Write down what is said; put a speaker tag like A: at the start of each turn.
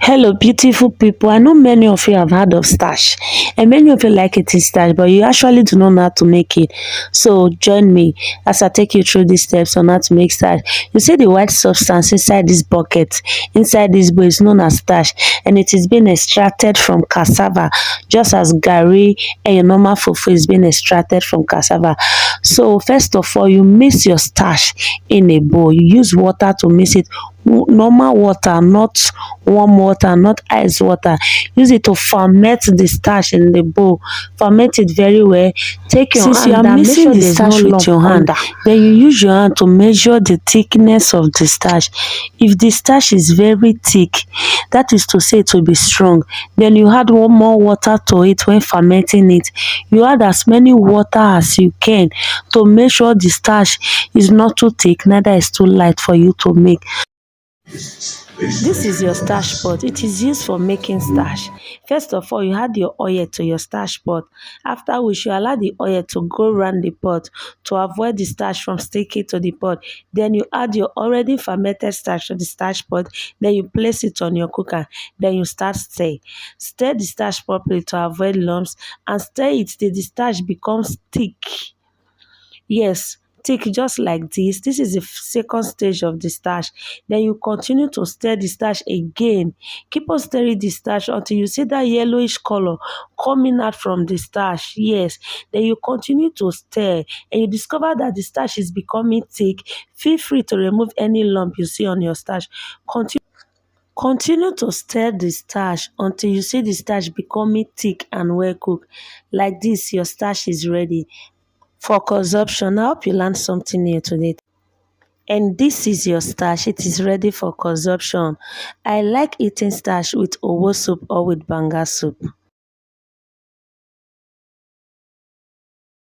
A: Hello, beautiful people. I know many of you have heard of starch, and many of you like eating starch, but you actually do not know how to make it. So, join me as I take you through these steps on how to make starch. You see the white substance inside this bucket, inside this bowl, is known as starch, and it is being extracted from cassava, just as garri and your normal fufu is being extracted from cassava. So, first of all, you mix your starch in a bowl. You use water to mix it, normal water, not warm water, not ice water. Use it to ferment the starch in the bowl. Ferment it very well. Take your
B: Since you are
A: hand and make
B: mixing
A: sure
B: the
A: there's no
B: starch with
A: lump
B: your hand,
A: under. Then you use your hand to measure the thickness of the starch. If the starch is very thick, that is to say it will be strong, then you add one more water to it when fermenting it. You add as many water as you can to make sure the starch is not too thick, neither is too light for you to make. This is your starch pot. It is used for making starch. First of all, you add your oil to your starch pot. After which, you allow the oil to go around the pot to avoid the starch from sticking to the pot. Then you add your already fermented starch to the starch pot. Then you place it on your cooker. Then you start stir. Stir the starch properly to avoid lumps and stir it till the starch becomes thick. Yes, thick just like this. This is the second stage of the starch. Then you continue to stir the starch again. Keep on stirring the starch until you see that yellowish color coming out from the starch. Yes. Then you continue to stir and you discover that the starch is becoming thick. Feel free to remove any lump you see on your starch. Continue to stir the starch until you see the starch becoming thick and well cooked. Like this, your starch is ready for consumption. I hope you learned something new today. And this is your starch. It is ready for consumption. I like eating starch with owo soup or with banga soup.